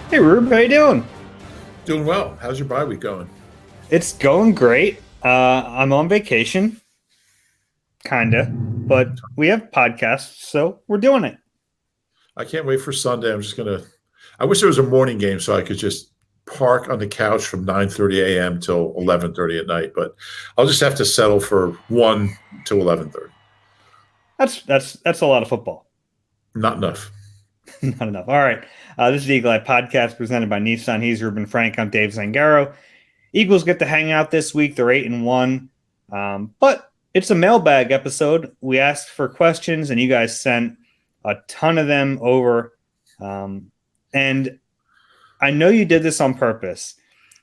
Hey, Reuben, how you doing? Doing well. How's your bye week going? It's going great. I'm on vacation, kinda, but we have podcasts, so we're doing it. I can't wait for Sunday. I wish there was a morning game so I could just park on the couch from 9:30 a.m. till 11:30 at night, but I'll just have to settle for 1 to 11:30. That's a lot of football. Not enough. Not enough. All right. This is the Eagle Eye Podcast presented by Nissan. He's Reuben Frank. I'm Dave Zangaro. Eagles get to hang out this week. They're 8-1, but it's a mailbag episode. We asked for questions, and you guys sent a ton of them over. And I know you did this on purpose.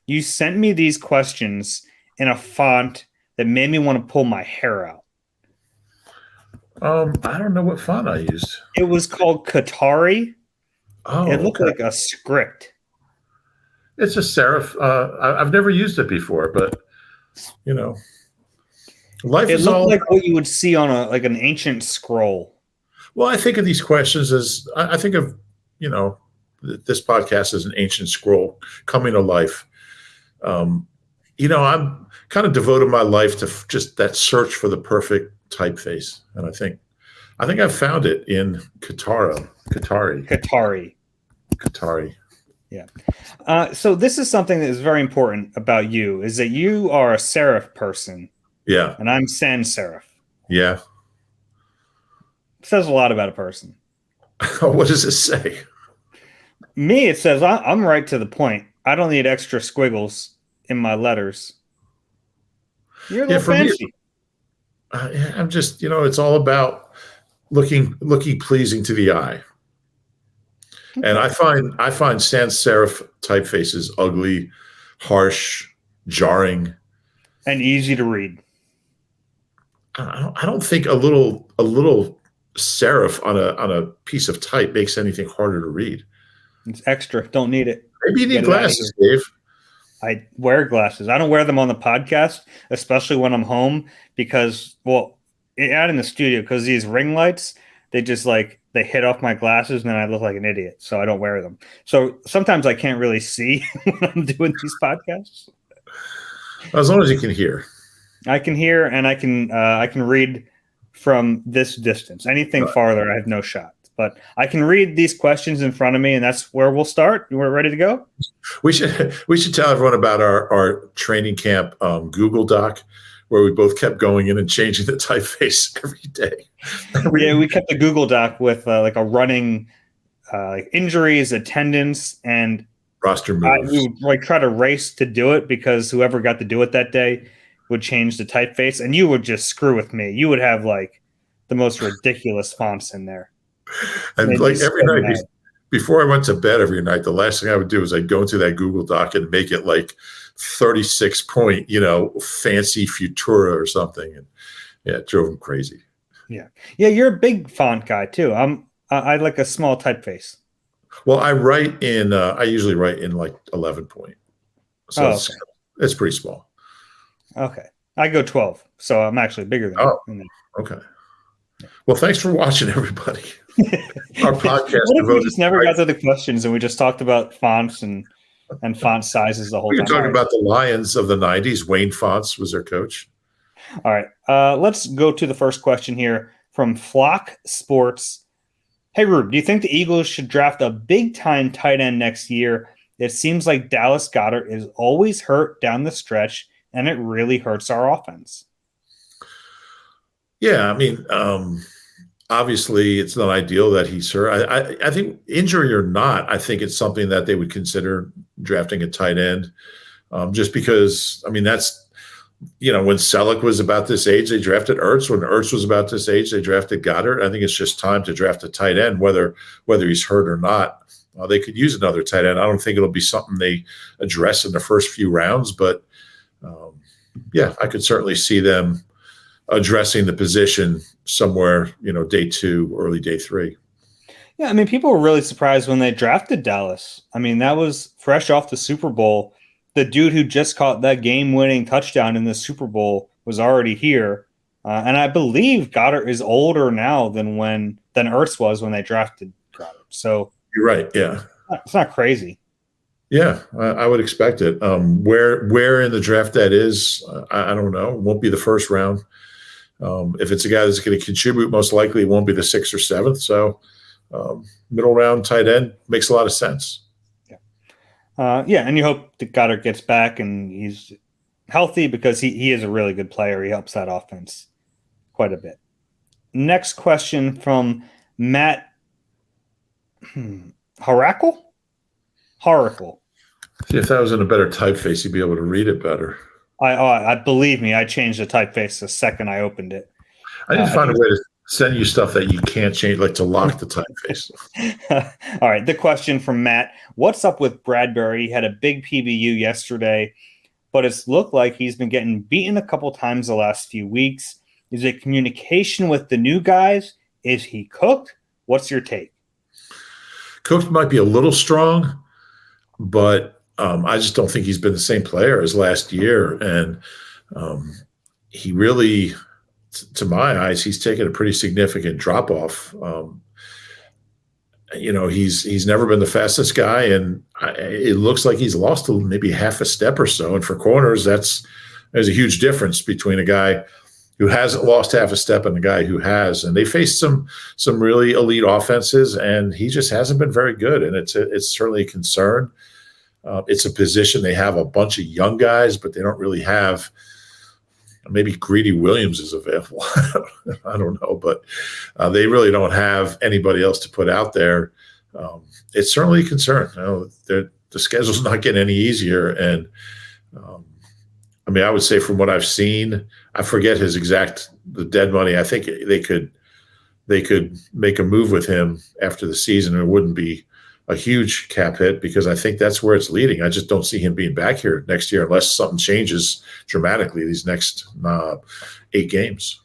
You sent me these questions in a font that made me want to pull my hair out. I don't know what font I used. It was called Qatari. Oh, It looked okay. like a script. It's a serif. I've never used it before, but life It is looked all. like what you would see on an ancient scroll. Well, I think of these questions as I think of this podcast as an ancient scroll coming to life. I'm kind of devoted my life to just that search for the perfect typeface, and I think I've found it in Qatari. Yeah. So this is something that is very important about you, is that you are a serif person, Yeah, and I'm sans serif. yeah. It says a lot about a person. What does it say? Me, it says I'm right to the point. I don't need extra squiggles in my letters. You're a little For fancy. me, I'm just it's all about looking pleasing to the eye. Okay. And I find sans serif typefaces ugly, harsh, jarring, And easy to read. I don't think a little serif on a piece of type makes anything harder to read. It's extra. Don't need it. Maybe you need Get it out of glasses, Dave. I wear glasses. I don't wear them on the podcast, especially when I'm home, because, out in the studio, because these ring lights, they just they hit off my glasses and then I look like an idiot. So I don't wear them. So sometimes I can't really see when I'm doing these podcasts. As long as you can hear. I can hear and I can read from this distance. Anything farther, I have no shot. But I can read these questions in front of me, and that's where we'll start. We're ready to go? We should tell everyone about our training camp Google Doc, where we both kept going in and changing the typeface every day. We kept the Google Doc with a running injuries, attendance, and roster moves. We would try to race to do it because whoever got to do it that day would change the typeface, and you would just screw with me. You would have the most ridiculous fonts in there. And every night before I went to bed every night, the last thing I would do is I'd go into that Google Doc and make it 36 point, fancy Futura or something. And it drove them crazy. Yeah. Yeah. You're a big font guy too. I like a small typeface. Well, I usually write in 11 point. So it's pretty small. Okay. I go 12. So I'm actually bigger than you. Okay. Well, thanks for watching, everybody. Our podcast. What if we just never got to the questions and we just talked about fonts and font sizes the whole time? We could talk about the Lions of the 90s. Wayne Fonts was their coach. All right. Let's go to the first question here from Flock Sports. Hey, Rube, do you think the Eagles should draft a big-time tight end next year? It seems like Dallas Goedert is always hurt down the stretch, and it really hurts our offense. Yeah, I mean, obviously it's not ideal that he's hurt. I think, injury or not, I think it's something that they would consider drafting a tight end, just because, I mean, that's, when Selleck was about this age, they drafted Ertz. When Ertz was about this age, they drafted Goddard. I think it's just time to draft a tight end, whether he's hurt or not. They could use another tight end. I don't think it'll be something they address in the first few rounds, but I could certainly see them addressing the position somewhere, day 2, early day 3. Yeah, I mean, people were really surprised when they drafted Dallas. I mean, that was fresh off the Super Bowl. The dude who just caught that game-winning touchdown in the Super Bowl was already here. And I believe Goddard is older now than Ertz was when they drafted Goddard. So you're right, yeah. It's not crazy. Yeah, I would expect it. Where in the draft that is, I don't know. It won't be the first round. If it's a guy that's going to contribute, most likely it won't be the 6th or 7th. So middle round tight end makes a lot of sense. Yeah, and you hope that Goddard gets back and he's healthy because he is a really good player. He helps that offense quite a bit. Next question from Matt Haracle? Haracle. See, if that was in a better typeface, you'd be able to read it better. I believe me, I changed the typeface the second I opened it. I need to find a way to send you stuff that you can't change, like to lock the typeface. All right. The question from Matt: what's up with Bradberry? He had a big PBU yesterday, but it's looked like he's been getting beaten a couple times the last few weeks. Is it communication with the new guys? Is he cooked? What's your take? Cooked might be a little strong, but I just don't think he's been the same player as last year. And he really, to my eyes, he's taken a pretty significant drop off. He's never been the fastest guy, and it looks like he's lost maybe half a step or so. And for corners, there's a huge difference between a guy who hasn't lost half a step and a guy who has. And they faced some really elite offenses, and he just hasn't been very good. And it's certainly a concern. It's a position they have a bunch of young guys, but they don't really have. Maybe Greedy Williams is available. I don't know, but they really don't have anybody else to put out there. It's certainly a concern. The schedule's not getting any easier, and I would say from what I've seen, I forget the dead money. I think they could make a move with him after the season. It wouldn't be a huge cap hit because I think that's where it's leading. I just don't see him being back here next year unless something changes dramatically these next 8 games.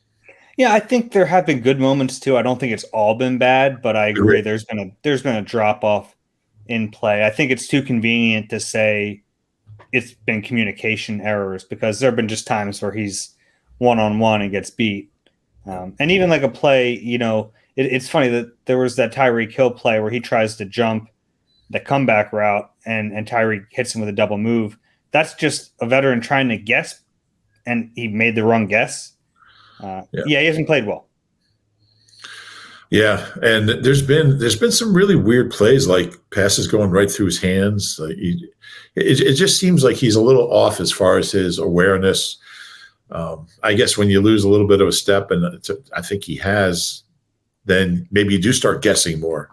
Yeah, I think there have been good moments too. I don't think it's all been bad, but I agree. There's been a drop off in play. I think it's too convenient to say it's been communication errors because there have been just times where he's one-on-one and gets beat. And even like a play, it's funny that there was that Tyreek Hill play where he tries to jump the comeback route and Tyreek hits him with a double move. That's just a veteran trying to guess, and he made the wrong guess. He hasn't played well. Yeah, and there's been some really weird plays, like passes going right through his hands. It just seems like he's a little off as far as his awareness. I guess when you lose a little bit of a step, and I think he has, then maybe you do start guessing more.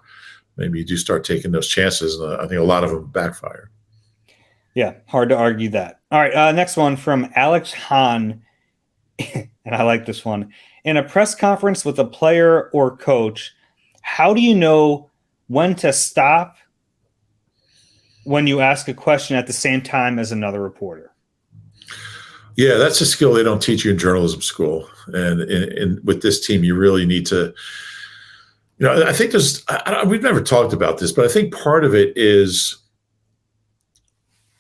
Maybe you do start taking those chances. And I think a lot of them backfire. Yeah, hard to argue that. All right, next one from Alex Hahn, and I like this one. In a press conference with a player or coach, how do you know when to stop when you ask a question at the same time as another reporter? Yeah, that's a skill they don't teach you in journalism school. And with this team, you really need to, I think we've never talked about this, but I think part of it is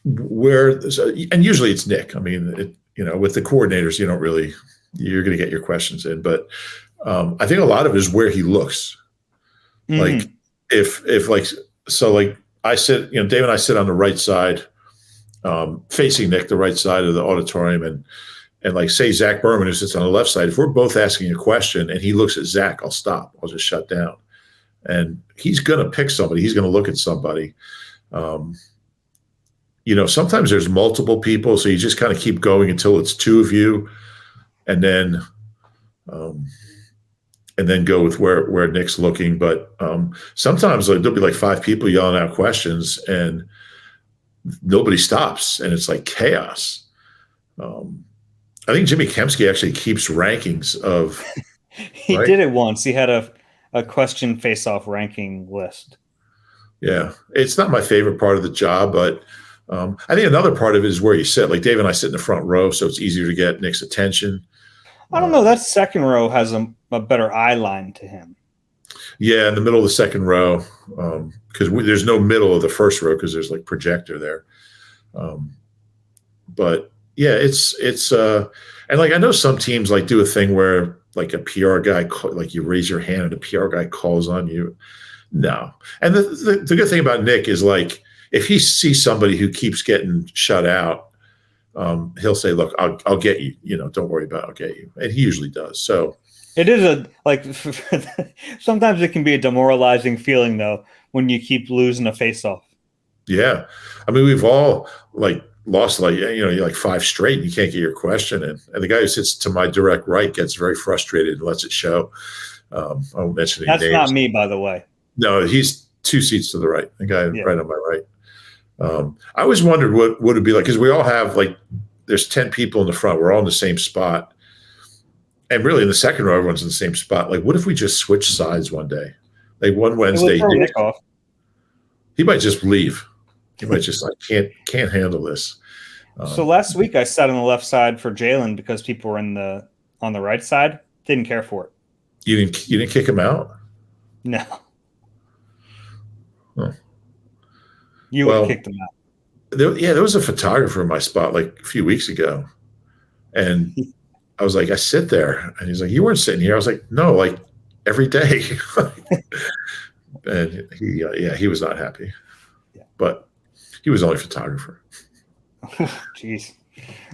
and usually it's Nick. I mean, with the coordinators, you're going to get your questions in, but I think a lot of it is where he looks. Mm-hmm. Like I sit, Dave and I sit on the right side, facing Nick, the right side of the auditorium, and like say Zach Berman, who sits on the left side, if we're both asking a question and he looks at Zach, I'll stop. I'll just shut down. And he's going to pick somebody. He's going to look at somebody. Sometimes there's multiple people, so you just kind of keep going until it's 2 of you, and then go with where Nick's looking. But sometimes there'll be like 5 people yelling out questions, and nobody stops, and it's like chaos. I think Jimmy Kempski actually keeps rankings of. He did it once. He had a question face-off ranking list. Yeah, it's not my favorite part of the job, but I think another part of it is where you sit. Like Dave and I sit in the front row, so it's easier to get Nick's attention. I don't know. That second row has a better eye line to him. Yeah, in the middle of the second row, because there's no middle of the first row because there's like projector there. But yeah, it's and like I know some teams like do a thing where like a PR guy, like you raise your hand and a PR guy calls on you. No, and the good thing about Nick is like if he sees somebody who keeps getting shut out, he'll say, "Look, I'll get you. Don't worry about it. I'll get you." And he usually does. So It is sometimes it can be a demoralizing feeling though when you keep losing a face-off. yeah, I mean, we've all lost you're 5 straight and you can't get your question in. And the guy who sits to my direct right gets very frustrated and lets it show. I won't mention any names. That's not me, by the way. No, he's 2 seats to the right. The guy right on my right. I always wondered what would it be like, because we all have there's 10 people in the front. We're all in the same spot. And really in the second row, everyone's in the same spot. What if we just switch sides one day? One Wednesday, he might just leave. He might just can't handle this. So last week I sat on the left side for Jalen because people were on the right side. Didn't care for it. You didn't kick him out? No. Huh. You would have kicked him out. There was a photographer in my spot a few weeks ago, and I was like, I sit there, and he's like, "You weren't sitting here." I was like, "No, every day." And he was not happy. Yeah. But he was only a photographer. Jeez.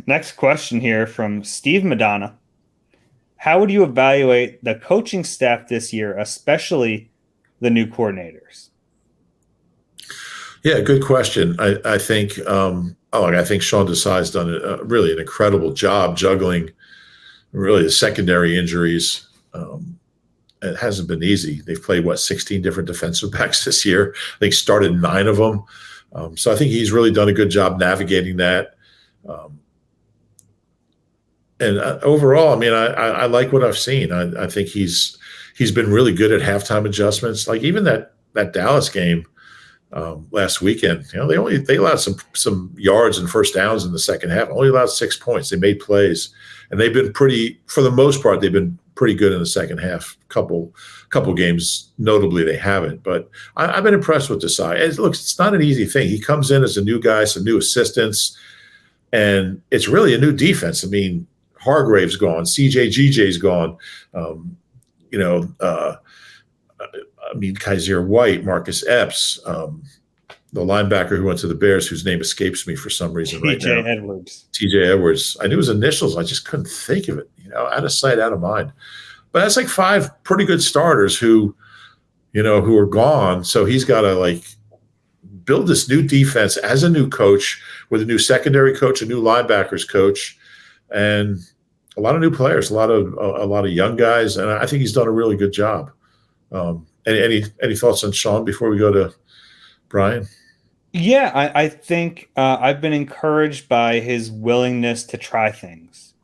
Next question here from Steve Madonna. How would you evaluate the coaching staff this year, especially the new coordinators? Yeah, good question. I think I think Sean Desai's done really an incredible job juggling really the secondary injuries. It hasn't been easy. They've played 16 different defensive backs this year. I think started 9 of them. So I think he's really done a good job navigating that. And overall, I mean, I like what I've seen. I think he's been really good at halftime adjustments. Even that Dallas game last weekend, they allowed some yards and first downs in the second half. Only allowed 6 points. They made plays, and they've been for the most part, they've been pretty good in the second half. Couple games, notably, they haven't. But I've been impressed with Desai. It's not an easy thing. He comes in as a new guy, some new assistants, and it's really a new defense. I mean, Hargrave's gone, GJ's gone. Kaiser White, Marcus Epps, the linebacker who went to the Bears, whose name escapes me for some reason right now. TJ Edwards. I knew his initials. I just couldn't think of it. Out of sight, out of mind. But that's 5 pretty good starters who are gone. So he's got to build this new defense as a new coach with a new secondary coach, a new linebackers coach, and a lot of new players, a lot of young guys. And I think he's done a really good job. Any thoughts on Sean before we go to Brian? Yeah, I think I've been encouraged by his willingness to try things.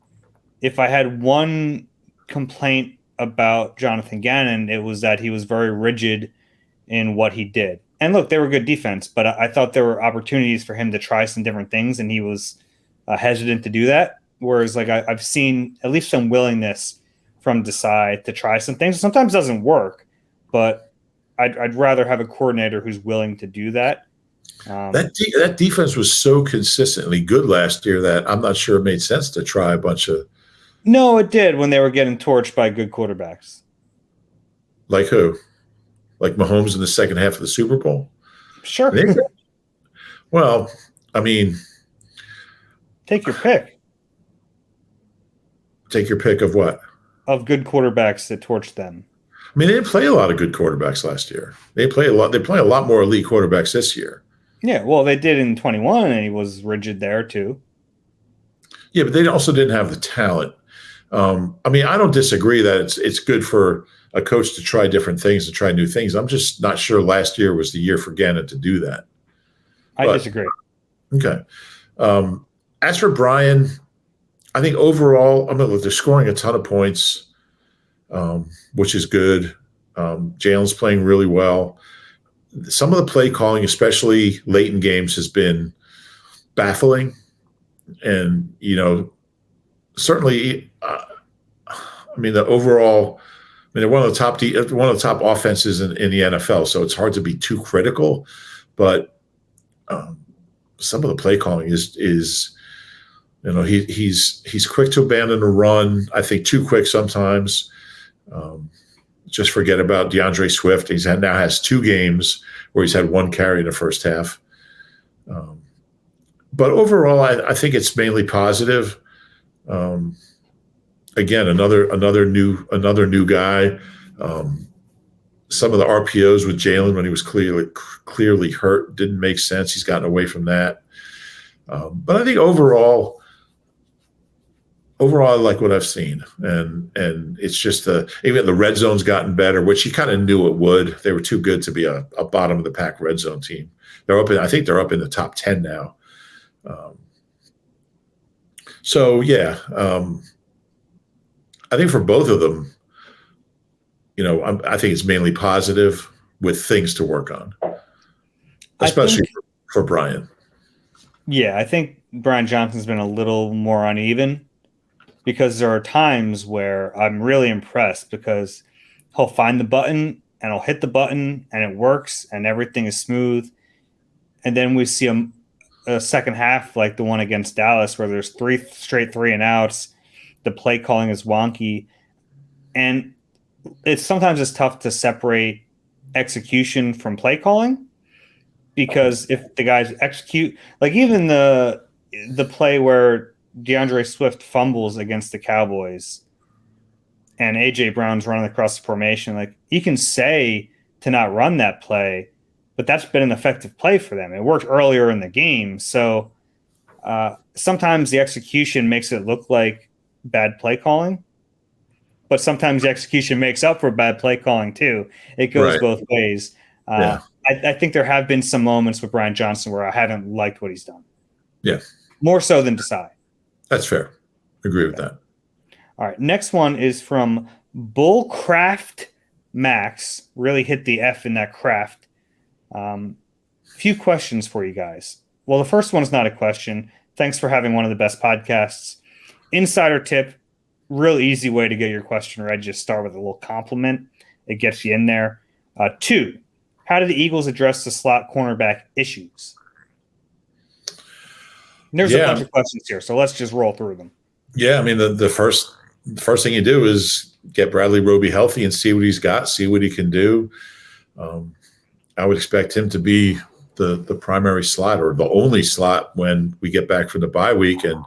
If I had one complaint about Jonathan Gannon, it was that he was very rigid in what he did. And look, they were good defense, but I thought there were opportunities for him to try some different things, and he was hesitant to do that. Whereas I've seen at least some willingness from Desai to try some things. Sometimes it doesn't work, but I'd rather have a coordinator who's willing to do that. That defense was so consistently good last year that I'm not sure it made sense to try a bunch of. No, it did when they were getting torched by good quarterbacks. Like who? Like Mahomes in the second half of the Super Bowl? Sure. Well, I mean. Take your pick. Take your pick of what? Of good quarterbacks that torched them. I mean, they didn't play a lot of good quarterbacks last year. They play a lot more elite quarterbacks this year. Yeah, well, they did in 21, and he was rigid there too. Yeah, but they also didn't have the talent. I mean, I don't disagree that it's good for a coach to try different things and try new things. I'm just not sure last year was the year for Gannon to do that. I disagree. Okay. As for Brian, I think overall, they're scoring a ton of points, which is good. Jalen's playing really well. Some of the play calling, especially late in games, has been baffling. And, certainly, the overall, they're one of the top offenses in the NFL, so it's hard to be too critical. But some of the play calling is he's quick to abandon a run. I think too quick sometimes. Just forget about DeAndre Swift. Now has 2 games where he's had 1 carry in the first half. But overall, I think it's mainly positive. Again, another new guy. Some of the RPOs with Jalen when he was clearly hurt didn't make sense. He's gotten away from that. But I think overall, I like what I've seen, and it's just even the red zone's gotten better, which he kind of knew it would. They were too good to be a bottom of the pack red zone team. I think they're up in the top 10 now. So yeah, I think for both of them, I think it's mainly positive with things to work on, especially for Brian. Yeah, I think Brian Johnson's been a little more uneven because there are times where I'm really impressed because he'll find the button and he'll hit the button and it works and everything is smooth. And then we see a second half like the one against Dallas where there's 3 straight 3-and-outs. The play calling is wonky. And sometimes it's tough to separate execution from play calling because if the guys execute, like even the play where DeAndre Swift fumbles against the Cowboys and AJ Brown's running across the formation, like you can say to not run that play, but that's been an effective play for them. It worked earlier in the game. So sometimes the execution makes it look like bad play calling, but sometimes the execution makes up for bad play calling too. It goes both ways. I think there have been some moments with Brian Johnson where I haven't liked what he's done. Yeah. More so than Desai. That's fair. Agree with that. All right. Next one is from Bullcraft Max. Really hit the F in that craft. Few questions for you guys. Well, the first one is not a question. Thanks for having one of the best podcasts. Insider tip, real easy way to get your question read. Just start with a little compliment. It gets you in there. 2, how do the Eagles address the slot cornerback issues? There's a bunch of questions here, so let's just roll through them. Yeah, I mean, the first thing you do is get Bradley Roby healthy and see what he's got, see what he can do. I would expect him to be the primary slot or the only slot when we get back from the bye week. And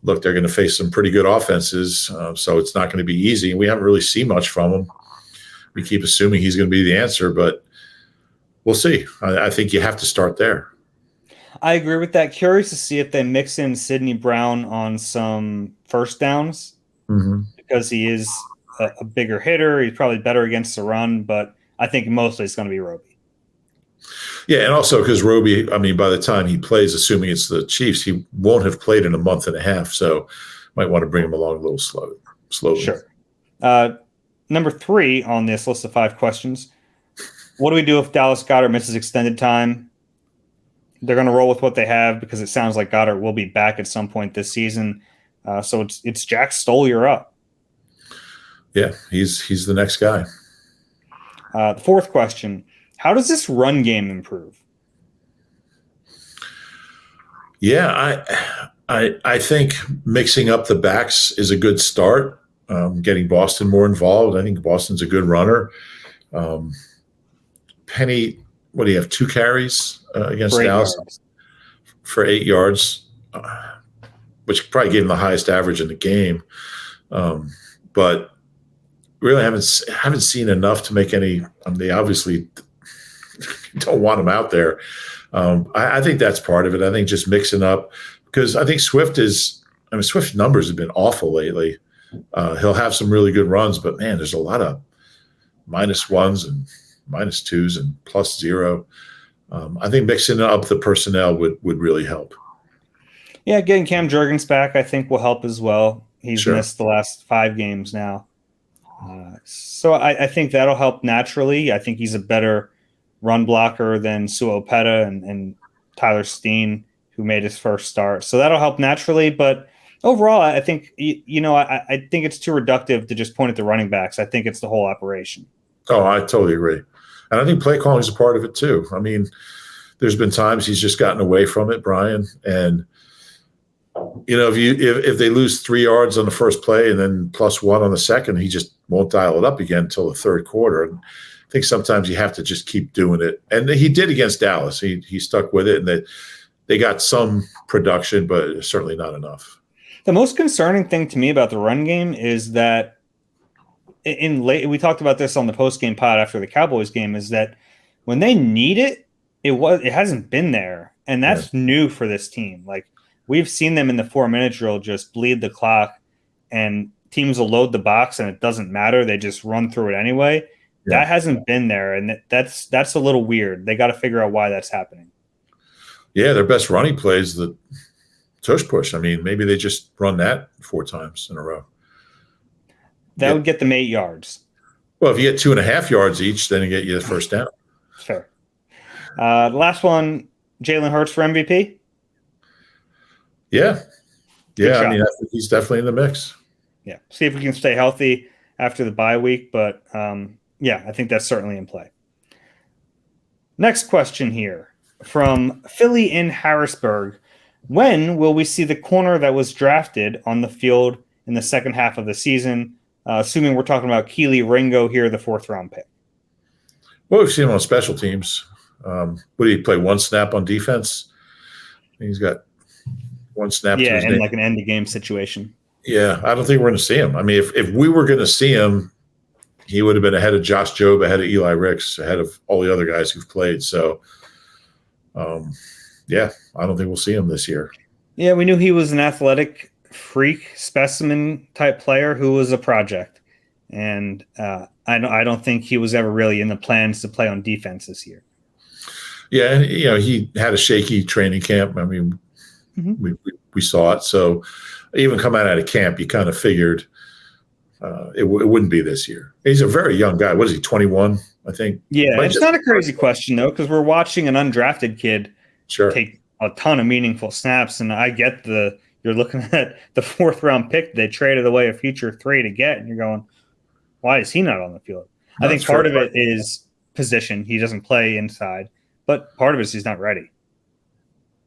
look, they're going to face some pretty good offenses, so it's not going to be easy. We haven't really seen much from him. We keep assuming he's going to be the answer, but we'll see. I think you have to start there. I agree with that. Curious to see if they mix in Sidney Brown on some first downs because he is a bigger hitter. He's probably better against the run, but I think mostly it's going to be Roby. Yeah, and also because Roby, I mean, by the time he plays, assuming it's the Chiefs, he won't have played in a month and a half, so might want to bring him along a little slowly. Sure. Number 3 on this list of 5 questions. What do we do if Dallas Goedert misses extended time? They're going to roll with what they have because it sounds like Goddard will be back at some point this season. So it's Jack Stoll, you're up. Yeah, he's the next guy. The 4th question, how does this run game improve? Yeah, I think mixing up the backs is a good start. Getting Boston more involved. I think Boston's a good runner. Penny, what do you have, 2 carries against Dallas for 8 yards, which probably gave him the highest average in the game. But really haven't seen enough to make any. They obviously don't want him out there. I think that's part of it. I think just mixing up because I think Swift's numbers have been awful lately. He'll have some really good runs, but man, there's a lot of -1s and -2s and +0. I think mixing up the personnel would really help. Yeah, getting Cam Jurgens back, I think, will help as well. He's missed the last 5 games now. So I think that'll help naturally. I think he's a better run blocker than Suopeta and Tyler Steen, who made his first start. So that'll help naturally. But overall, I think, I think it's too reductive to just point at the running backs. I think it's the whole operation. Oh, I totally agree. And I think play calling is a part of it too. I mean, there's been times he's just gotten away from it, Brian. And, if they lose 3 yards on the first play and then +1 on the second, he just won't dial it up again until the third quarter. And think sometimes you have to just keep doing it. And he did against Dallas. He stuck with it, and they got some production, but certainly not enough. The most concerning thing to me about the run game is that we talked about this on the post-game pod after the Cowboys game, is that when they need it, it hasn't been there. And that's new for this team. Like, we've seen them in the 4-minute drill just bleed the clock, and teams will load the box and it doesn't matter. They just run through it anyway. Yeah. That hasn't been there. And that's a little weird. They got to figure out why that's happening. Yeah. Their best running play is the tush push. I mean, maybe they just run that 4 times in a row. That would get them 8 yards. Well, if you get 2.5 yards each, then you get you the first down. Fair. The last one, Jalen Hurts for MVP? Yeah. Yeah, I mean, I think he's definitely in the mix. Yeah. See if we can stay healthy after the bye week. But, yeah, I think that's certainly in play. Next question here from Philly in Harrisburg. When will we see the corner that was drafted on the field in the second half of the season? Assuming we're talking about Keely Ringo here, the 4th-round pick. Well, we've seen him on special teams. What did he play? 1 snap on defense? He's got 1 snap. Yeah, in like an end-of-game situation. Yeah, I don't think we're going to see him. I mean, if we were going to see him, he would have been ahead of Josh Jobe, ahead of Eli Ricks, ahead of all the other guys who've played. So, yeah, I don't think we'll see him this year. Yeah, we knew he was an athletic freak specimen type player who was a project. And I don't think he was ever really in the plans to play on defense this year. Yeah, and, he had a shaky training camp. I mean, we saw it. So even coming out of camp, you kind of figured it wouldn't be this year. He's a very young guy. What is he, 21, I think? Yeah, it's not a crazy question, though, because we're watching an undrafted kid take a ton of meaningful snaps. And I get you're looking at the 4th-round pick they traded away a future 3 to get, and you're going, why is he not on the field? I think part of it is position. He doesn't play inside, but part of it is he's not ready.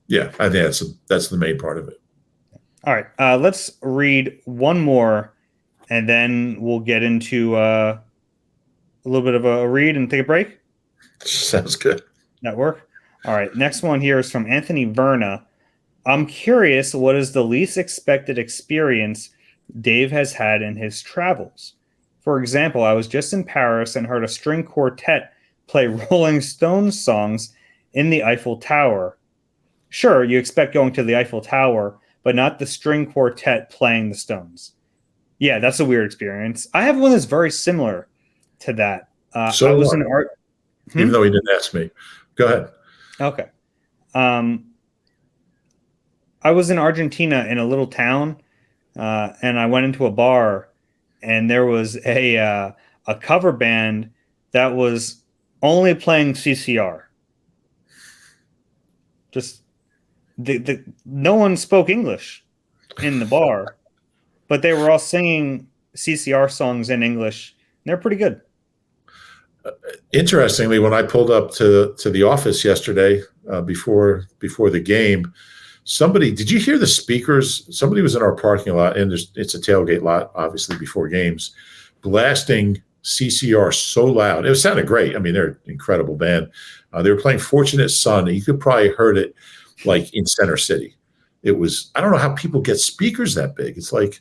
Yeah, I think that's the main part of it. All right, let's read one more, and then we'll get into a little bit of a read and take a break. Sounds good. That work? All right, next one here is from Anthony Verna. I'm curious, what is the least expected experience Dave has had in his travels? For example, I was just in Paris and heard a string quartet play Rolling Stones songs in the Eiffel Tower. Sure, you expect going to the Eiffel Tower, but not the string quartet playing the Stones. Yeah, that's a weird experience. I have one that's very similar to that. I was in art. Even though he didn't ask me. Go ahead. Okay. I was in Argentina in a little town, and I went into a bar, and there was a cover band that was only playing CCR. Just no one spoke English in the bar, but they were all singing CCR songs in English. And they're pretty good. Interestingly, when I pulled up to the office yesterday before the game, did you hear the speakers? Somebody was in our parking lot, and it's a tailgate lot, obviously, before games, blasting CCR so loud. It sounded great. I mean, they're an incredible band. They were playing Fortunate Son. You could probably heard it like in Center City. It was, I don't know how people get speakers that big. It's like,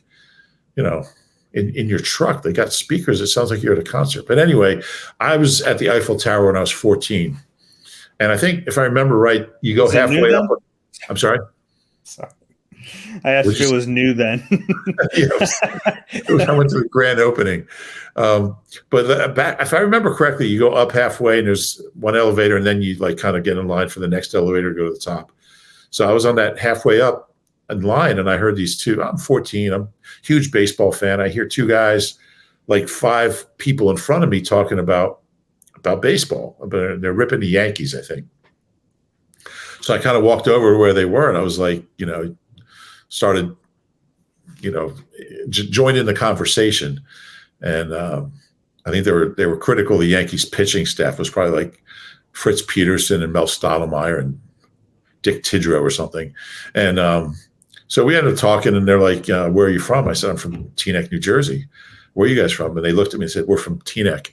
in your truck, they got speakers. It sounds like you're at a concert. But anyway, I was at the Eiffel Tower when I was 14. And I think, if I remember right, you go halfway up. I'm sorry? Sorry. I asked if it was new then. I went to the grand opening. But if I remember correctly, you go up halfway and there's one elevator, and then you like kind of get in line for the next elevator to go to the top. So I was on that halfway up in line, and I heard these two. I'm 14. I'm a huge baseball fan. I hear two guys, like 5 people in front of me, talking about baseball. They're ripping the Yankees, I think. So I kind of walked over where they were, and I was like, started, joined in the conversation. And I think they were critical of the Yankees pitching staff. It was probably like Fritz Peterson and Mel Stottlemyre and Dick Tidrow or something. And so we ended up talking, and they're like, where are you from? I said, I'm from Teaneck, New Jersey. where are you guys from? And they looked at me and said, we're from Teaneck.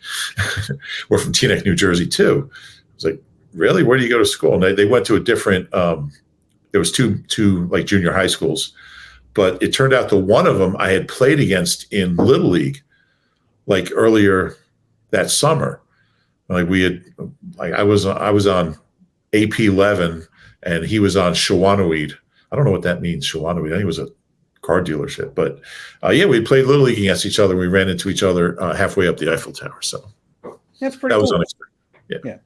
We're from Teaneck, New Jersey, too. I was like, really? Where do you go to school? And they went to a different there was two like junior high schools. But it turned out that one of them I had played against in Little League, like earlier that summer. Like I was on AP 11 and he was on Shawanweed. I don't know what that means, Shawanweed. I think it was a car dealership. But we played Little League against each other. We ran into each other halfway up the Eiffel Tower. So that's pretty that cool. was unexpected. Yeah.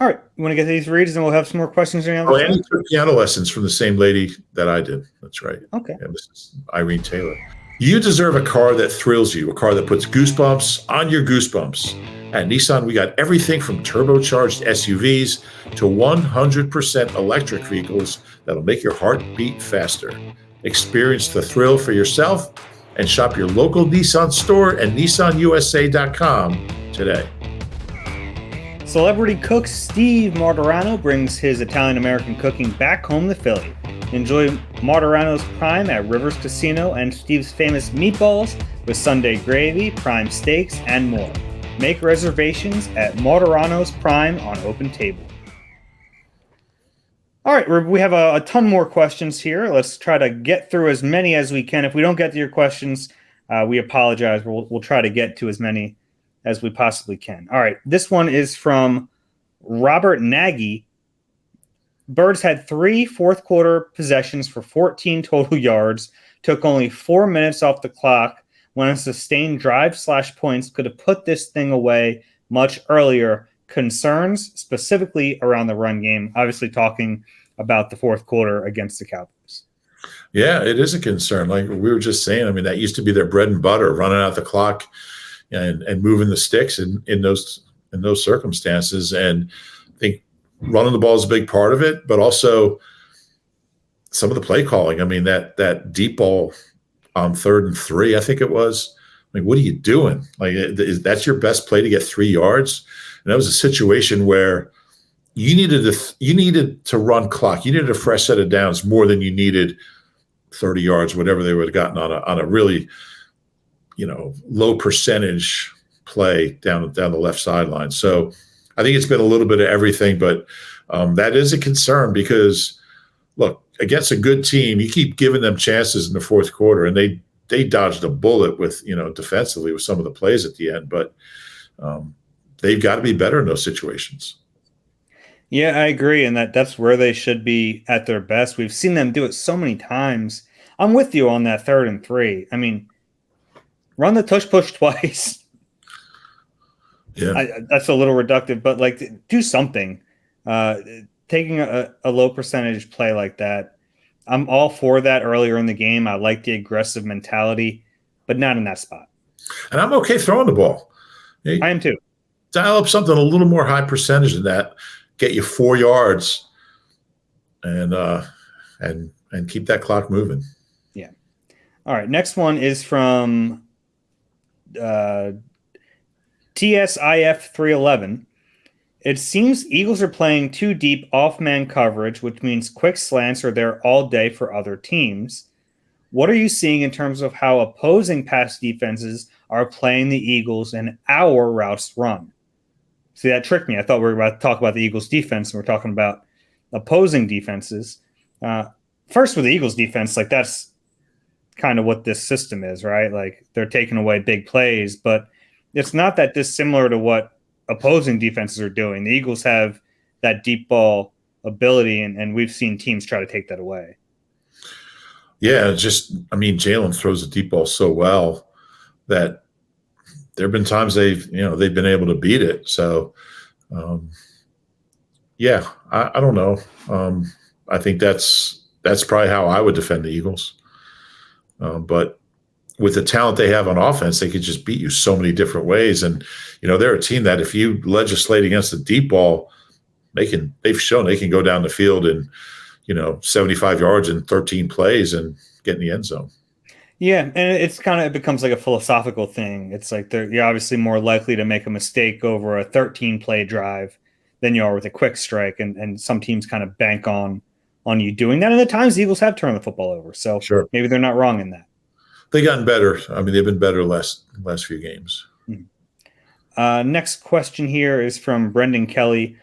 All right. You want to get these reads and we'll have some more questions on the other side? And he took piano lessons from the same lady that I did. That's right. Okay. Yeah, this is Irene Taylor. You deserve a car that thrills you, a car that puts goosebumps on your goosebumps. At Nissan, we got everything from turbocharged SUVs to 100% electric vehicles that'll make your heart beat faster. Experience the thrill for yourself and shop your local Nissan store at nissanusa.com today. Celebrity cook Steve Martorano brings his Italian-American cooking back home to Philly. Enjoy Martorano's Prime at Rivers Casino and Steve's famous meatballs with Sunday gravy, prime steaks, and more. Make reservations at Martorano's Prime on Open Table. All right, we have a ton more questions here. Let's try to get through as many as we can. If we don't get to your questions, we apologize. We'll try to get to as many as we possibly can. All right, this one is from Robert Nagy. Birds had 3 fourth-quarter possessions for 14 total yards, took only 4 minutes off the clock when a sustained drive/points could have put this thing away much earlier. Concerns specifically around the run game, obviously talking about the fourth quarter against the Cowboys. Yeah, it is a concern. Like we were just saying, I mean, that used to be their bread and butter, running out the clock and moving the sticks in those circumstances. And I think running the ball is a big part of it, but also some of the play calling. I mean, that deep ball on 3rd and 3, I think it was. I mean, what are you doing? Like, that's your best play to get 3 yards? And that was a situation where you needed to run clock. You needed a fresh set of downs more than you needed 30 yards, whatever they would have gotten on a really, low percentage play down the left sideline. So I think it's been a little bit of everything, but that is a concern because, look, against a good team, you keep giving them chances in the fourth quarter, and they dodged a bullet with, defensively with some of the plays at the end, but they've got to be better in those situations. Yeah, I agree, and that's where they should be at their best. We've seen them do it so many times. I'm with you on that 3rd and 3. I mean, run the tush push twice. Yeah, that's a little reductive, but do something. Taking a low percentage play like that, I'm all for that earlier in the game. I like the aggressive mentality, but not in that spot. And I'm okay throwing the ball. I am too. Dial up something a little more high percentage than that. Get you 4 yards, and keep that clock moving. Yeah. All right. Next one is from TSIF 311. It seems Eagles are playing too deep off-man coverage, which means quick slants are there all day for other teams. What are you seeing in terms of how opposing pass defenses are playing the Eagles and our routes run? See, that tricked me. I thought we were about to talk about the Eagles defense, and we're talking about opposing defenses. First, with the Eagles defense, that's kind of what this system is, right? Like, they're taking away big plays, but it's not that dissimilar to what opposing defenses are doing. The Eagles have that deep ball ability, and we've seen teams try to take that away. Yeah, Jalen throws the deep ball so well that there have been times they've been able to beat it. So, I don't know. I think that's probably how I would defend the Eagles. But with the talent they have on offense, they could just beat you so many different ways. And, they're a team that if you legislate against the deep ball, they've shown they can go down the field and, 75 yards in 13 plays and get in the end zone. Yeah, and it becomes like a philosophical thing. It's like you're obviously more likely to make a mistake over a 13-play drive than you are with a quick strike, and some teams kind of bank on you doing that. And at times the Eagles have turned the football over, so Sure. Maybe they're not wrong in that. They've gotten better. I mean, they've been better last few games. Next question here is from Brendan Kelly.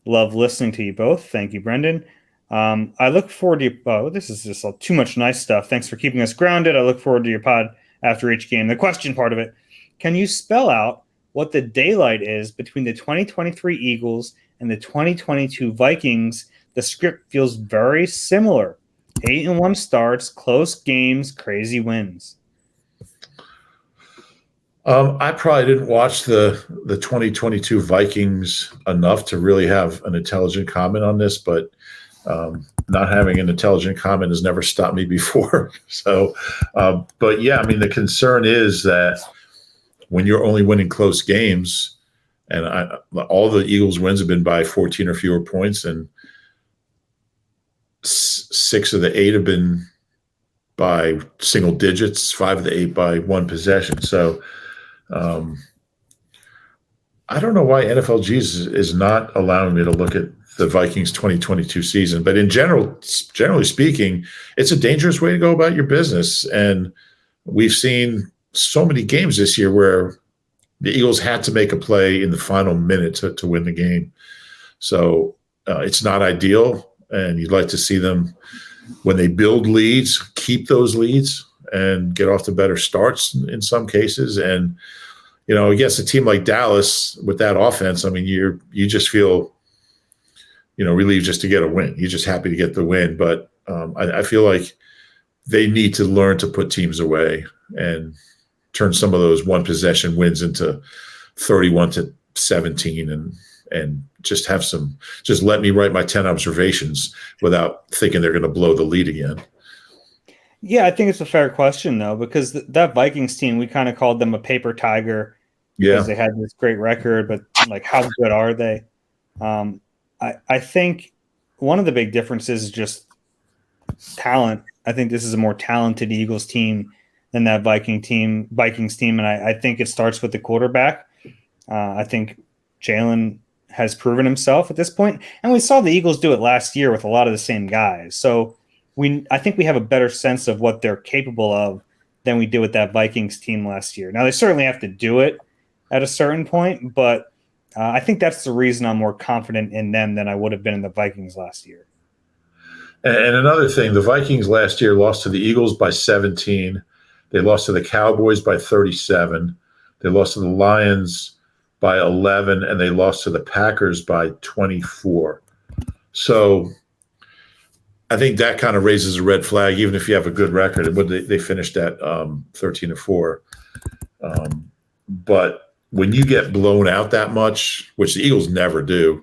Love listening to you both. Thank you, Brendan. I look forward to this is just too much nice stuff. Thanks for keeping us grounded. I look forward to your pod after each game. The question part of it, can you spell out what the daylight is between the 2023 Eagles and the 2022 Vikings? The script feels very similar. 8-1 starts, close games, crazy wins. I probably didn't watch the 2022 Vikings enough to really have an intelligent comment on this, but not having an intelligent comment has never stopped me before. So, but yeah, I mean, the concern is that when you're only winning close games, and all the Eagles wins have been by 14 or fewer points, and 6 of the 8 have been by single digits, 5 of the 8 by one possession. So I don't know why NFLG is not allowing me to look at the Vikings 2022 season, but generally speaking, it's a dangerous way to go about your business. And we've seen so many games this year where the Eagles had to make a play in the final minute to win the game. So it's not ideal, and you'd like to see them, when they build leads, keep those leads and get off to better starts in some cases. And, against a team like Dallas with that offense, I mean, you just feel, relieved just to get a win. You're just happy to get the win. But I feel like they need to learn to put teams away and turn some of those one possession wins into 31-17 and just just let me write my 10 observations without thinking they're going to blow the lead again. Yeah, I think it's a fair question, though, because that Vikings team, we kind of called them a paper tiger because they had this great record, but how good are they? I think one of the big differences is just talent. I think this is a more talented Eagles team than that Vikings team, and I think it starts with the quarterback. I think Jalen has proven himself at this point, and we saw the Eagles do it last year with a lot of the same guys. So I think we have a better sense of what they're capable of than we did with that Vikings team last year. Now, they certainly have to do it at a certain point, but I think that's the reason I'm more confident in them than I would have been in the Vikings last year. And another thing, the Vikings last year lost to the Eagles by 17. They lost to the Cowboys by 37. They lost to the Lions by 11, and they lost to the Packers by 24. So I think that kind of raises a red flag, even if you have a good record. They finished at 13-4. But when you get blown out that much, which the Eagles never do,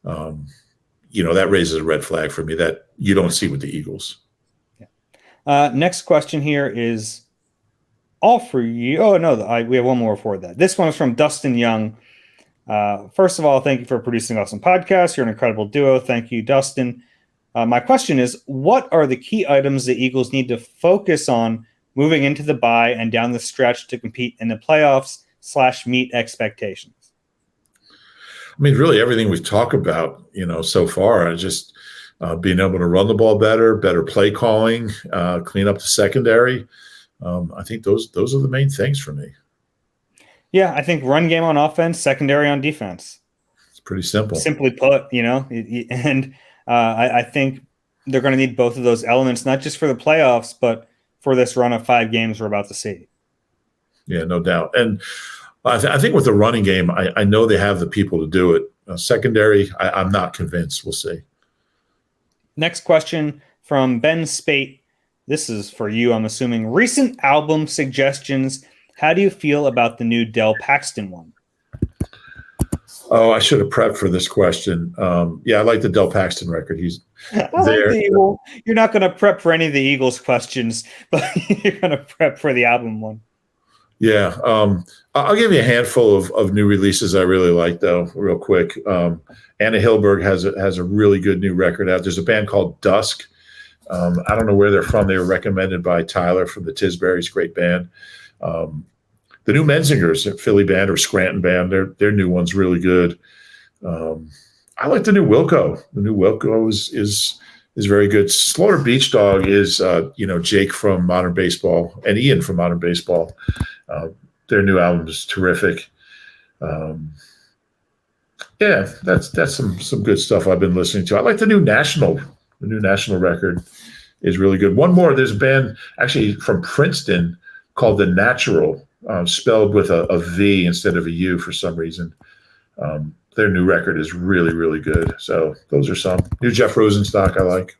that raises a red flag for me that you don't see with the Eagles. Yeah. Next question here is all for you. Oh, no, we have one more before that. This one is from Dustin Young. First of all, thank you for producing awesome podcasts. You're an incredible duo. Thank you, Dustin. My question is, what are the key items the Eagles need to focus on moving into the bye and down the stretch to compete in the playoffs / meet expectations? I mean, really everything we've talked about, so far, just being able to run the ball better play calling, clean up the secondary. I think those are the main things for me. Yeah, I think run game on offense, secondary on defense. It's pretty simple. Simply put, and I think they're going to need both of those elements, not just for the playoffs, but for this run of 5 games we're about to see. Yeah, no doubt. And I think with the running game, I know they have the people to do it. Secondary, I'm not convinced. We'll see. Next question from Ben Spate. This is for you, I'm assuming. Recent album suggestions. How do you feel about the new Del Paxton one? Oh, I should have prepped for this question. Yeah, I like the Del Paxton record. He's there. You're not going to prep for any of the Eagles questions, but you're going to prep for the album one. Yeah. I'll give you a handful of new releases I really like, though, real quick. Anna Hillberg has a really good new record out. There's a band called Dusk. I don't know where they're from. They were recommended by Tyler from the Tisberries, great band. The new Menzingers, Philly band or Scranton band, their new one's really good. I like the new Wilco. The new Wilco is is very good. Slaughter Beach Dog is, Jake from Modern Baseball and Ian from Modern Baseball. Their new album is terrific. Yeah, that's some good stuff I've been listening to. I like the new national record is really good. One more, there's a band actually from Princeton called The Natural, spelled with a V instead of a U for some reason. Their new record is really, really good. So those are some. New Jeff Rosenstock I like.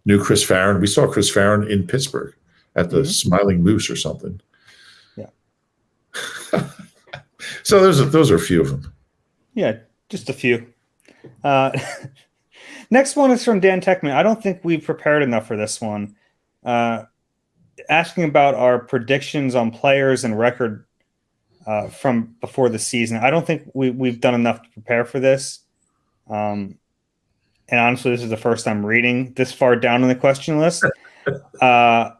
New Chris Farron. We saw Chris Farron in Pittsburgh at the Smiling Moose or something. Yeah. So those are a few of them. Yeah, just a few. Next one is from Dan Techman. I don't think we've prepared enough for this one. Asking about our predictions on players and record from before the season. I don't think we've done enough to prepare for this. And honestly, this is the first time reading this far down on the question list. I'm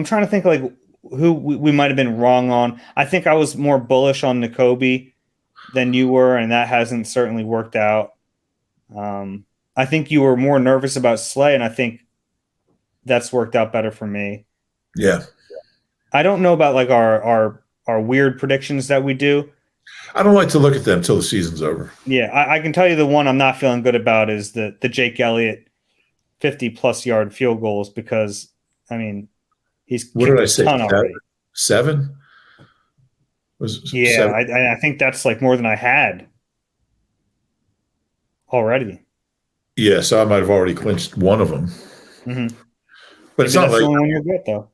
trying to think like who we might have been wrong on. I think I was more bullish on Nakobe than you were, and that hasn't certainly worked out. I think you were more nervous about Slay, and I think that's worked out better for me. Yeah. I don't know about like our weird predictions that we do. I don't like to look at them until the season's over. Yeah, I can tell you the one I'm not feeling good about is the Jake Elliott 50-plus yard field goals because, I mean, he's what did I say? Seven? Yeah, I think that's like more than I had already. Yeah, so I might have already clinched one of them. Mm-hmm. But it's not like the only one you're good though.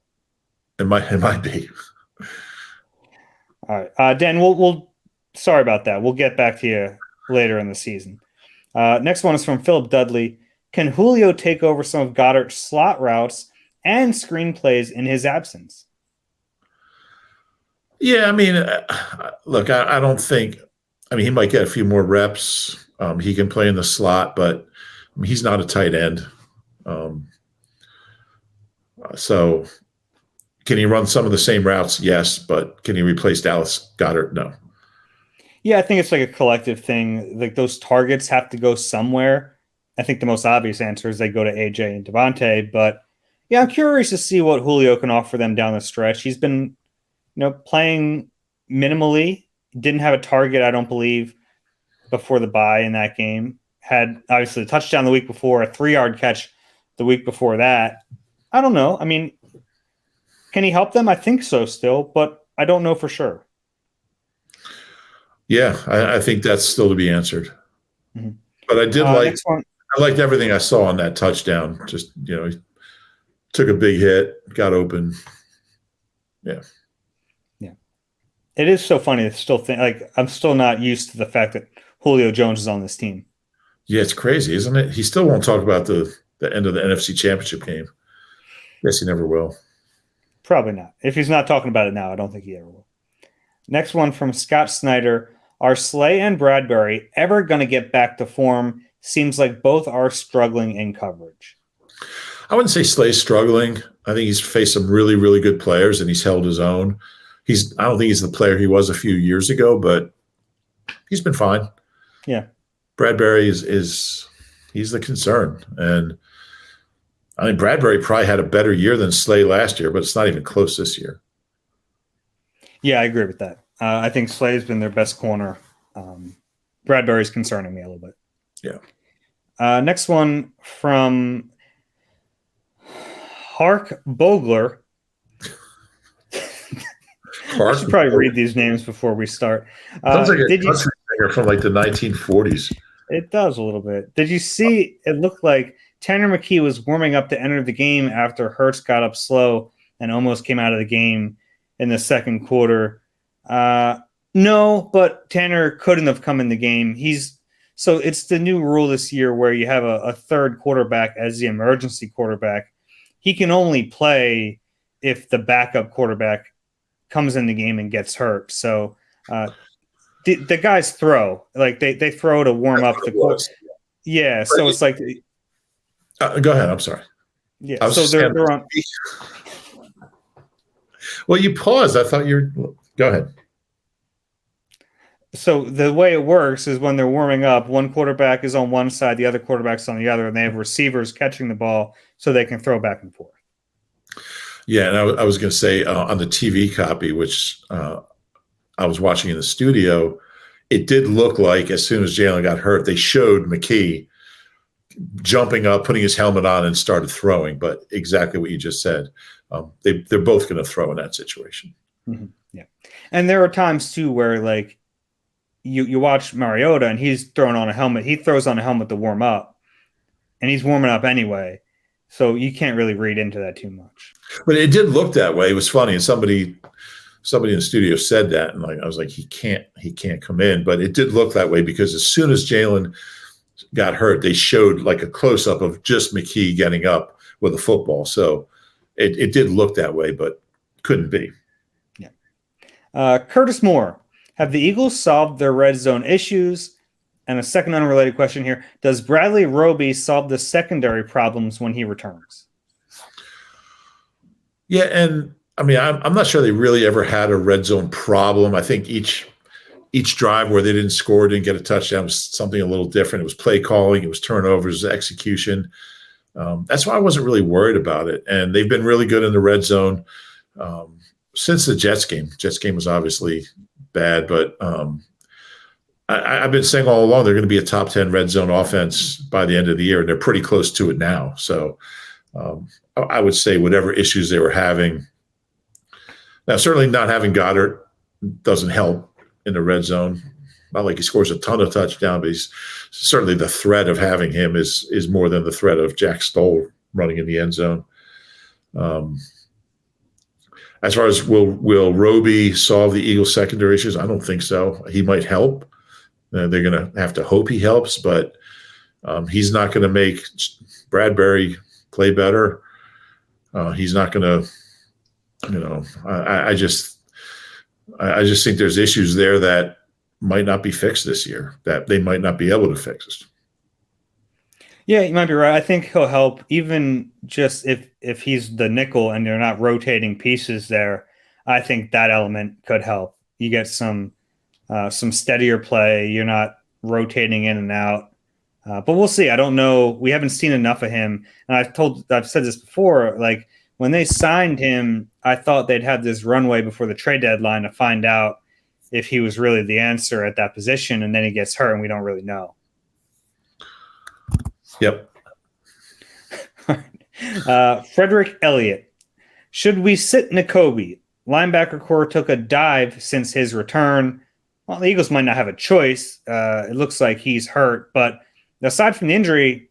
It might be. All right, Dan. We'll sorry about that. We'll get back to you later in the season. Next one is from Philip Dudley. Can Julio take over some of Goddard's slot routes and screenplays in his absence? Yeah, I mean, look, I don't think. I mean, he might get a few more reps. He can play in the slot, but he's not a tight end. So can he run some of the same routes? Yes, but can he replace Dallas Goedert? No. Yeah, I think it's like a collective thing. Like those targets have to go somewhere. I think the most obvious answer is they go to AJ and Devontae. But yeah, I'm curious to see what Julio can offer them down the stretch. He's been, playing minimally. Didn't have a target, I don't believe, before the bye in that game. Had obviously a touchdown the week before, a 3-yard catch the week before that. I don't know. I mean, can he help them? I think so still, but I don't know for sure. Yeah, I think that's still to be answered. Mm-hmm. But I did I liked everything I saw on that touchdown. Just, he took a big hit, got open. Yeah. Yeah. It is so funny to still think, like, I'm still not used to the fact that Julio Jones is on this team. Yeah, it's crazy, isn't it? He still won't talk about the end of the NFC Championship game. Guess he never will. Probably not. If he's not talking about it now, I don't think he ever will. Next one from Scott Snyder. Are Slay and Bradberry ever going to get back to form? Seems like both are struggling in coverage. I wouldn't say Slay's struggling. I think he's faced some really, really good players, and he's held his own. I don't think he's the player he was a few years ago, but he's been fine. Yeah. Bradberry he's the concern. And I mean, Bradberry probably had a better year than Slay last year, but it's not even close this year. Yeah, I agree with that. I think Slay's been their best corner. Bradberry's concerning me a little bit. Yeah. Next one from Hark Bogler. I should probably read these names before we start. Sounds like a country singer from like the 1940s. It does a little bit. Did you see? It looked like Tanner McKee was warming up to enter the game after Hurts got up slow and almost came out of the game in the second quarter. No, but Tanner couldn't have come in the game. So it's the new rule this year where you have a third quarterback as the emergency quarterback. He can only play if the backup quarterback comes in the game and gets hurt. So the guys throw. Like they throw to warm up the course. Yeah, so it's like go ahead, I'm sorry. Yeah, so they're on. Well, you paused. I thought you were – go ahead. So the way it works is when they're warming up, one quarterback is on one side, the other quarterback's on the other, and they have receivers catching the ball so they can throw back and forth. Yeah, and I was going to say on the TV copy, which I was watching in the studio, it did look like as soon as Jalen got hurt, they showed McKee jumping up, putting his helmet on, and started throwing. But exactly what you just said, they're both going to throw in that situation. Mm-hmm. Yeah, and there are times too where like you watch Mariota and he's throwing on a helmet. He throws on a helmet to warm up, and he's warming up anyway. So you can't really read into that too much. But it did look that way. It was funny, and somebody in the studio said that, and I was like, he can't come in. But it did look that way because as soon as Jalen got hurt, they showed like a close up of just McKee getting up with a football. So it did look that way, but couldn't be. Yeah. Curtis Moore, have the Eagles solved their red zone issues? And a second unrelated question here: does Bradley Roby solve the secondary problems when he returns? Yeah, and I mean, I'm not sure they really ever had a red zone problem. I think each drive where they didn't score, didn't get a touchdown, was something a little different. It was play calling, it was turnovers, execution. That's why I wasn't really worried about it. And they've been really good in the red zone since the Jets game. Jets game was obviously bad, but I've been saying all along they're going to be a top 10 red zone offense by the end of the year, and they're pretty close to it now. So I would say whatever issues they were having. Now, certainly not having Goddard doesn't help in the red zone. Not like he scores a ton of touchdowns, but he's certainly the threat of having him is more than the threat of Jack Stoll running in the end zone. As far as will Roby solve the Eagles' secondary issues, I don't think so. He might help. They're going to have to hope he helps, but he's not going to make Bradberry play better. He's not going to. I just think there's issues there that might not be fixed this year, that they might not be able to fix. Yeah, you might be right. I think he'll help, even just if he's the nickel and they're not rotating pieces there. I think that element could help. You get some steadier play. You're not rotating in and out. But we'll see. I don't know. We haven't seen enough of him. And I've said this before, like when they signed him, I thought they'd have this runway before the trade deadline to find out if he was really the answer at that position, and then he gets hurt and we don't really know. Yep. Frederick Elliott. Should we sit Nakobe? Linebacker core took a dive since his return. Well, the Eagles might not have a choice. It looks like he's hurt, but aside from the injury,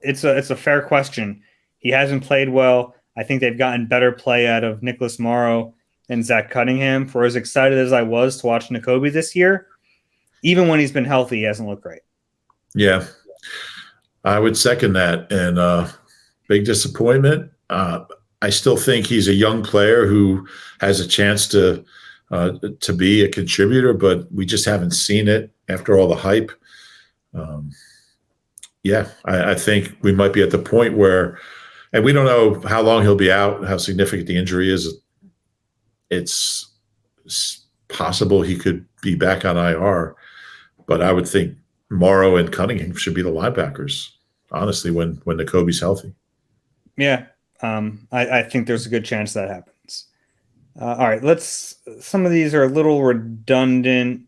it's a fair question. He hasn't played well. I think they've gotten better play out of Nicholas Morrow and Zach Cunningham. For as excited as I was to watch Nakobe this year, even when he's been healthy, he hasn't looked great. Yeah, I would second that. And big disappointment. I still think he's a young player who has a chance to be a contributor, but we just haven't seen it after all the hype. I think we might be at the point where, and we don't know how long he'll be out, how significant the injury is. It's possible he could be back on IR, but I would think Morrow and Cunningham should be the linebackers, honestly, when Nakobe's healthy. Yeah. I think there's a good chance that happens. All right, some of these are a little redundant.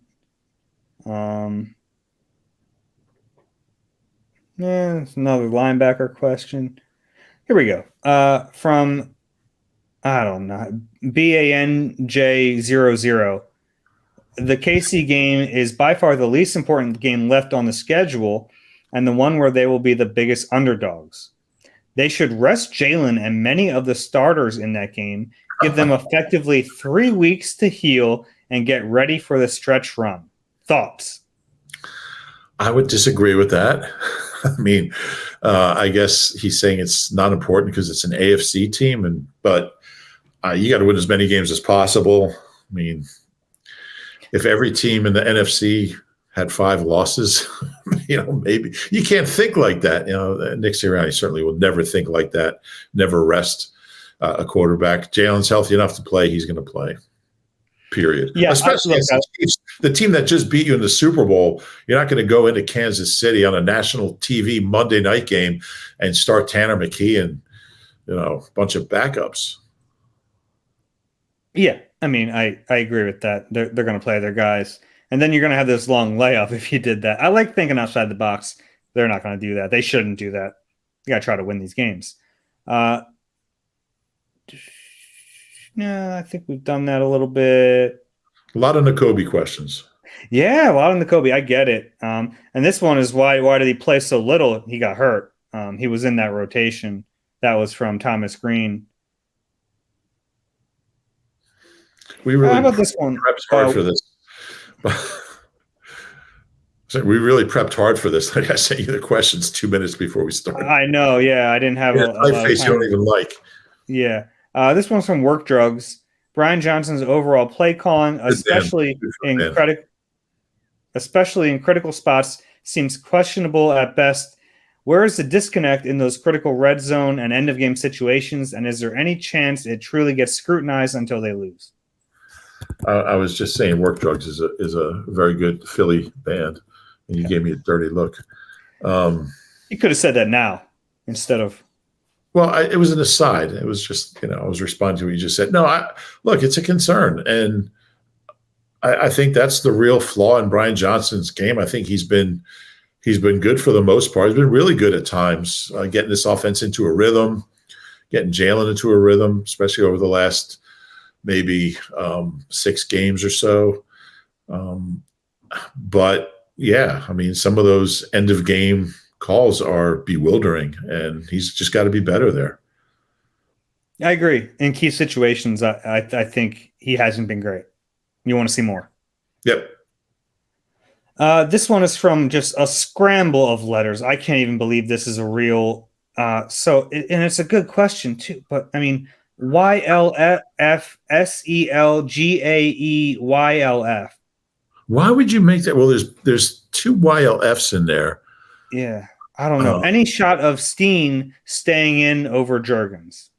It's another linebacker question. Here we go. From, I don't know, BANJ00. The KC game is by far the least important game left on the schedule and the one where they will be the biggest underdogs. They should rest Jalen and many of the starters in that game, give them effectively 3 weeks to heal and get ready for the stretch run. Thoughts? I would disagree with that. I mean, I guess he's saying it's not important because it's an AFC team, but you got to win as many games as possible. I mean, if every team in the NFC had 5 losses, maybe you can't think like that. Nick Sirianni certainly will never think like that, never rest a quarterback. Jalen's healthy enough to play. He's going to play. period. Yeah, Especially as the Chiefs, the team that just beat you in the Super Bowl. You're not going to go into Kansas City on a national TV Monday night game and start Tanner McKee and a bunch of backups. Yeah, I mean, I agree with that. They're going to play their guys, and then you're going to have this long layoff if you did that. I like thinking outside the box. They're not going to do that. They shouldn't do that. You got to try to win these games. No, I think we've done that a little bit. A lot of Nakobe questions. Yeah, a lot of Nakobe. I get it. And this one is why did he play so little? He got hurt. He was in that rotation. That was from Thomas Green. We really How about this one? Prepped hard for this. So we really prepped hard for this. Like I sent you the questions 2 minutes before we started. I know. Yeah, I didn't have a lot of face you don't even like. Yeah. This one's from Work Drugs. Brian Johnson's overall play calling, especially in critical spots, seems questionable at best. Where is the disconnect in those critical red zone and end of game situations? And is there any chance it truly gets scrutinized until they lose? I was just saying, Work Drugs is a very good Philly band, and you gave me a dirty look. You could have said that now instead of. Well, it was an aside. It was just, I was responding to what you just said. No, look, it's a concern, and I think that's the real flaw in Brian Johnson's game. I think he's been good for the most part. He's been really good at times, getting this offense into a rhythm, getting Jalen into a rhythm, especially over the last maybe 6 games or so. But yeah, I mean, some of those end of game calls are bewildering, and he's just got to be better there. I agree. In key situations, I think he hasn't been great. You want to see more. Yep. This one is from just a scramble of letters. I can't even believe this is a real. And it's a good question too. But I mean, YLFSELGAEYLF. Why would you make that? Well, there's 2 YLFs in there. Yeah, I don't know. Any shot of Steen staying in over Juergens?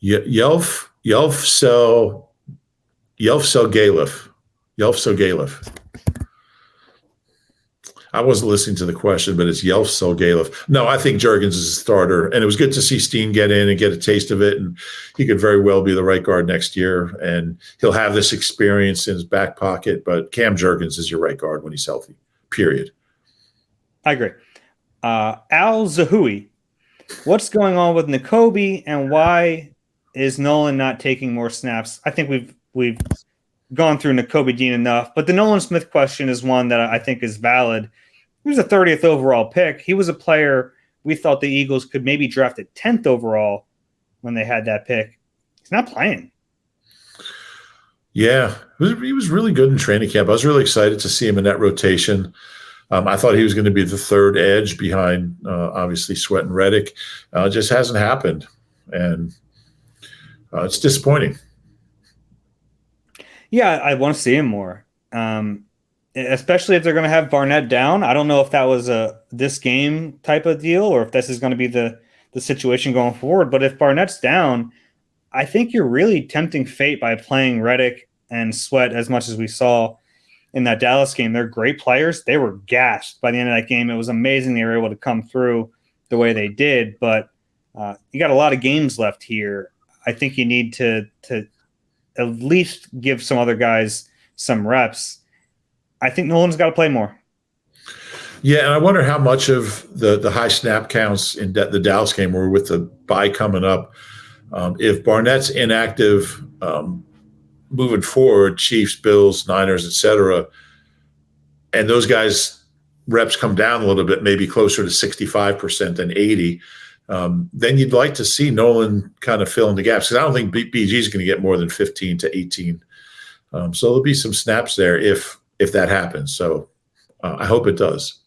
Yelf Galef. I wasn't listening to the question, but it's Yelf Galef. No, I think Juergens is a starter, and it was good to see Steen get in and get a taste of it, and he could very well be the right guard next year, and he'll have this experience in his back pocket, but Cam Juergens is your right guard when he's healthy, period. I agree. Al Zahui, what's going on with Nakobe, and why is Nolan not taking more snaps? I think we've gone through Nakobe Dean enough, but the Nolan Smith question is one that I think is valid. He was a 30th overall pick. He was a player we thought the Eagles could maybe draft at 10th overall when they had that pick. He's not playing. Yeah, he was really good in training camp. I was really excited to see him in that rotation. I thought he was going to be the third edge behind, obviously, Sweat and Reddick. It just hasn't happened, and it's disappointing. Yeah, I want to see him more, especially if they're going to have Barnett down. I don't know if that was a this game type of deal or if this is going to be the situation going forward. But if Barnett's down, I think you're really tempting fate by playing Reddick and Sweat as much as we saw in that Dallas game. They're great players. They were gassed by the end of that game. It was amazing they were able to come through the way they did. But you got a lot of games left here. I think you need to at least give some other guys some reps. I think Nolan's got to play more. Yeah, and I wonder how much of the high snap counts in the Dallas game were with the bye coming up. If Barnett's inactive moving forward, Chiefs, Bills, Niners, etc., and those guys' reps come down a little bit, maybe closer to 65% than 80%, then you'd like to see Nolan kind of fill in the gaps. Because I don't think BG is going to get more than 15 to 18. So there'll be some snaps there if that happens. So I hope it does.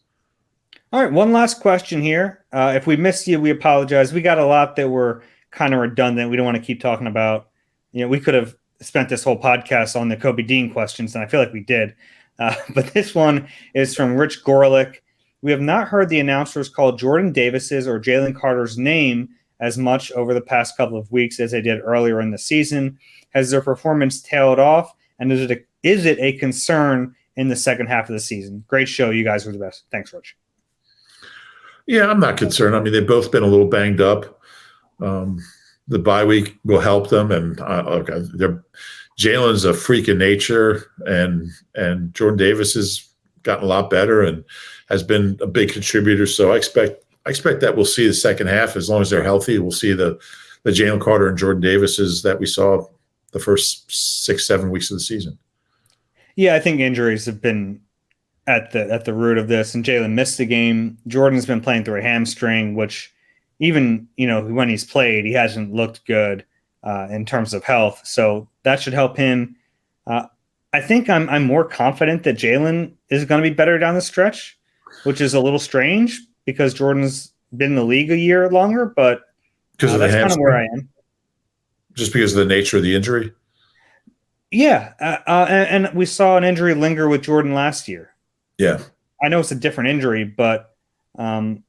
All right, one last question here. If we missed you, we apologize. We got a lot that were kind of redundant. We don't want to keep talking about. We could have spent this whole podcast on the Kobe Dean questions, and I feel like we did. But this one is from Rich Gorelick. We have not heard the announcers call Jordan Davis's or Jalen Carter's name as much over the past couple of weeks as they did earlier in the season. Has their performance tailed off, and is it a concern in the second half of the season? Great show. You guys were the best. Thanks, Rich. Yeah, I'm not concerned. I mean, they've both been a little banged up. The bye week will help them, and Jalen's a freak of nature, and Jordan Davis has gotten a lot better and has been a big contributor. So I expect that we'll see the second half, as long as they're healthy. We'll see the Jalen Carter and Jordan Davises that we saw the first 6-7 weeks of the season. Yeah, I think injuries have been at the root of this, and Jalen missed the game. Jordan's been playing through a hamstring, which even when he's played, he hasn't looked good in terms of health. So that should help him. I think I'm more confident that Jalen is going to be better down the stretch, which is a little strange because Jordan's been in the league a year longer, but because of the that's kind of where I am. Just because of the nature of the injury? Yeah, and we saw an injury linger with Jordan last year. Yeah. I know it's a different injury, but I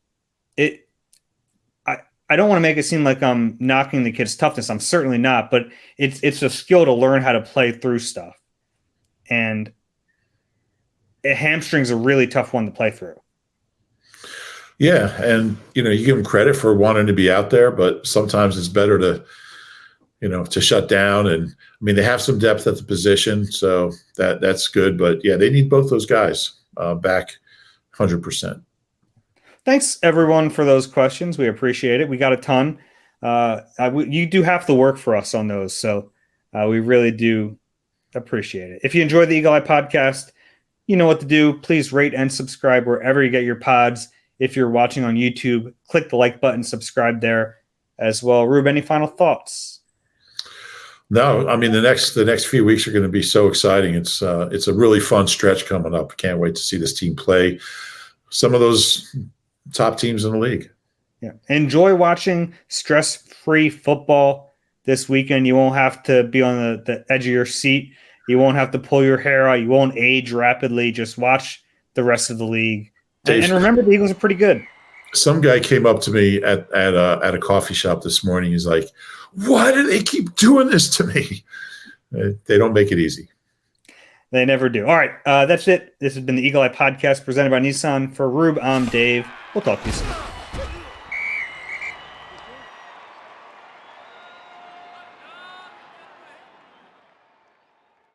don't want to make it seem like I'm knocking the kid's toughness. I'm certainly not, but it's a skill to learn how to play through stuff. And a hamstring's a really tough one to play through. Yeah, and you give him credit for wanting to be out there, but sometimes it's better to shut down. And I mean, they have some depth at the position, so that's good. But yeah, they need both those guys back 100%. Thanks everyone for those questions. We appreciate it. We got a ton. You do half the work for us on those, so we really do appreciate it. If you enjoy the Eagle Eye podcast, you know what to do. Please rate and subscribe wherever you get your pods. If you're watching on YouTube, click the like button, subscribe there as well. Reuben, any final thoughts? No, I mean the next few weeks are going to be so exciting. It's a really fun stretch coming up. Can't wait to see this team play some of those top teams in the league. Yeah, enjoy watching stress-free football this weekend. You won't have to be on the edge of your seat. You won't have to pull your hair out. You won't age rapidly. Just watch the rest of the league. And remember, the Eagles are pretty good. Some guy came up to me at a coffee shop this morning. He's like, "Why do they keep doing this to me?" They don't make it easy. They never do. All right, that's it. This has been the Eagle Eye Podcast presented by Nissan. For Rube, I'm Dave. We'll talk to you soon.